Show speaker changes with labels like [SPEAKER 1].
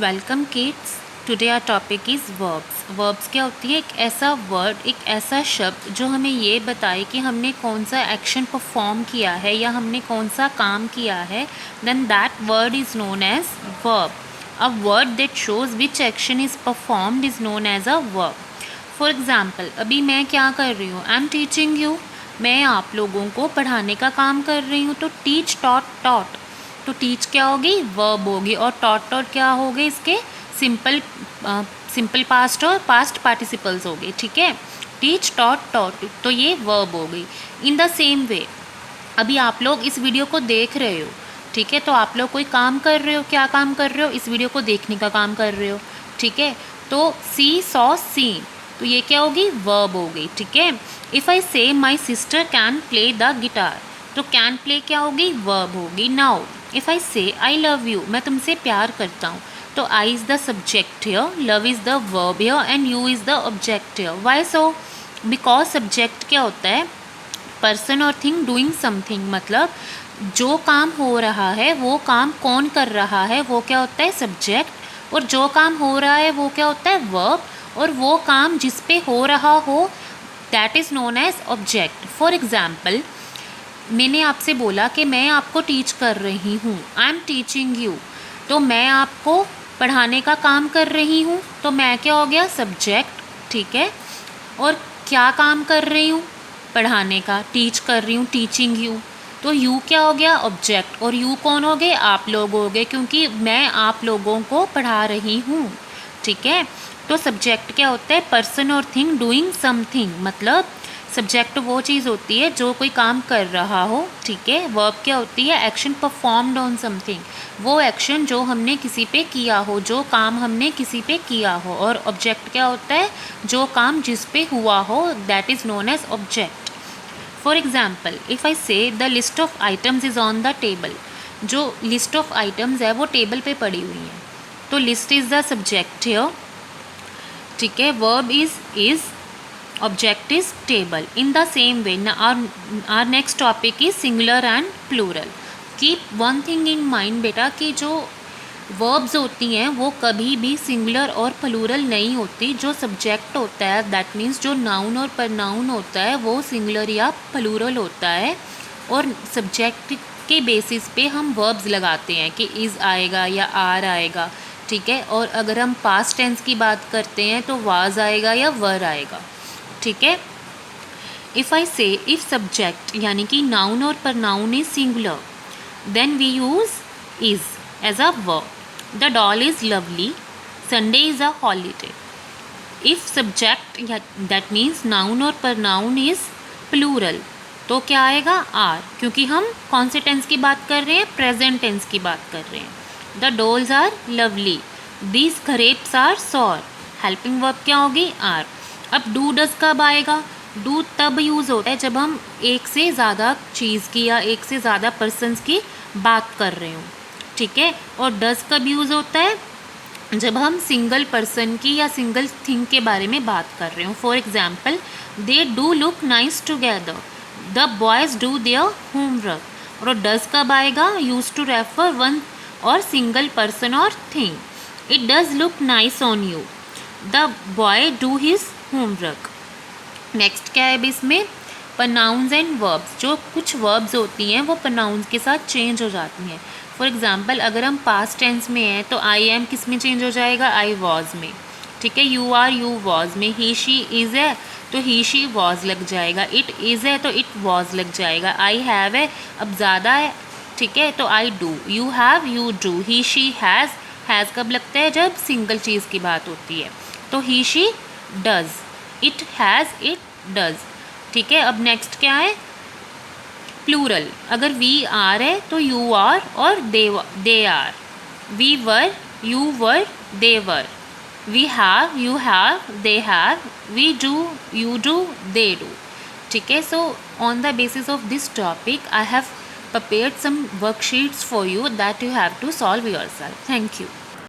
[SPEAKER 1] Welcome kids. Today our topic is verbs. Verbs क्या होती है? एक ऐसा वर्ड, एक ऐसा शब्द जो हमें ये बताए कि हमने कौन सा एक्शन परफॉर्म किया है या हमने कौन सा काम किया है। Then that word is known as verb. A word that shows which action is performed is known as a verb. For example, अभी मैं क्या कर रही हूँ? I am teaching you. मैं आप लोगों को पढ़ाने का काम कर रही हूँ। तो टीच, टॉट, टॉट, तो टीच क्या होगी? वर्ब होगी। और टॉट टॉट क्या हो गए? इसके सिंपल पास्ट और पास्ट पार्टिसिपल्स हो गए। ठीक है, टीच, टॉट, टॉट, तो ये वर्ब हो गई। इन द सेम वे अभी आप लोग इस वीडियो को देख रहे हो, ठीक है, तो आप लोग कोई काम कर रहे हो। क्या काम कर रहे हो? इस वीडियो को देखने का काम कर रहे हो। ठीक है, तो सी, सॉ, सीन, तो ये क्या होगी? वर्ब हो गई। ठीक है, इफ़ आई से my sister can play the guitar, तो कैन प्ले क्या होगी? वर्ब होगी। नाउ इफ़ आई से आई लव यू, मैं तुमसे प्यार करता हूँ, तो I is the subject here, love is the verb here and you is the object here. Why so? Because subject क्या होता है? पर्सन और थिंग डूइंग समथिंग, मतलब जो काम हो रहा है वो काम कौन कर रहा है वो क्या होता है? सब्जेक्ट। और जो काम हो रहा है वो क्या होता है? वर्ब। और वो काम जिस पे हो रहा हो that is known as object. For example, मैंने आपसे बोला कि मैं आपको टीच कर रही हूँ, आई एम टीचिंग यू, तो मैं आपको पढ़ाने का काम कर रही हूँ, तो मैं क्या हो गया? सब्जेक्ट। ठीक है, और क्या काम कर रही हूँ? पढ़ाने का, टीच कर रही हूँ, टीचिंग यू, तो यू क्या हो गया? ऑब्जेक्ट। और यू कौन हो गए? आप लोग हो गए, क्योंकि मैं आप लोगों को पढ़ा रही हूँ। ठीक है, तो सब्जेक्ट क्या होता है? पर्सन और थिंग डूइंग समथिंग, मतलब सब्जेक्ट वो चीज़ होती है जो कोई काम कर रहा हो। ठीक है, वर्ब क्या होती है? एक्शन परफॉर्म्ड ऑन समथिंग, वो एक्शन जो हमने किसी पे किया हो, जो काम हमने किसी पे किया हो। और ऑब्जेक्ट क्या होता है? जो काम जिस पे हुआ हो, that is known as object. For example, if I say the list of items is on the table, जो लिस्ट ऑफ आइटम्स है वो टेबल पे पड़ी हुई हैं, तो list is the subject here. ठीक है, verb is, object is table. In the same way, our next topic is singular and plural. Keep one thing in mind बेटा, कि जो verbs होती हैं वो कभी भी सिंगुलर और प्लूरल नहीं होती। जो सब्जेक्ट होता है, दैट मीन्स जो नाउन और प्रनाउन होता है, वो सिंगुलर या प्लूरल होता है। और सब्जेक्ट के बेसिस पे हम verbs लगाते हैं कि इज़ आएगा या आर आएगा। ठीक है, और अगर हम पास्ट टेंस की बात करते हैं तो वाज आएगा या वर आएगा। ठीक है, इफ़ आई से, इफ सब्जेक्ट यानी कि नाउन और pronoun is singular, then we use is as a verb. The doll is lovely, Sunday is a holiday. If subject that means noun और प्रनाउन इज प्लूरल, तो क्या आएगा? Are, क्योंकि हम कौन से टेंस की बात कर रहे हैं? प्रेजेंट टेंस की बात कर रहे हैं। The dolls are lovely, these grapes are sour. Helping verb क्या होगी? आर। अब डू डज कब आएगा? डू तब यूज़ होता है जब हम एक से ज़्यादा चीज़ की या एक से ज़्यादा पर्सन्स की बात कर रहे हो। ठीक है, और डज कब यूज़ होता है? जब हम सिंगल पर्सन की या सिंगल थिंग के बारे में बात कर रहे हो। For example, they do look nice together, the boys do their homework. और डज कब आएगा? यूज टू रेफर वन और सिंगल पर्सन और thing. It does look nice on you, the boy do his homework. Next क्या है अभी इसमें? Pronouns and verbs. जो कुछ वर्ब्स होती हैं वो प्रनाउंस के साथ चेंज हो जाती हैं। फॉर एग्जांपल, अगर हम पास्ट टेंस में हैं तो आई एम किस में चेंज हो जाएगा? आई वॉज में। ठीक है, यू आर, यू वॉज में। ही शी इज़ है तो ही शी वॉज लग जाएगा। इट इज़ है तो इट वॉज लग जाएगा। आई हैव है, अब ज़्यादा है, ठीक है, तो I do. You have, you do. He she has कब लगता है? जब सिंगल चीज़ की बात होती है, तो he she does. It has, it does. ठीक है, अब नेक्स्ट क्या है? प्लूरल। अगर वी आर है तो यू आर और they are. We were, you were, they were. We have, you have, they have. We do, you do, they do. ठीक है, so on the basis of this topic I have prepared some worksheets for you that you have to solve yourself. Thank you.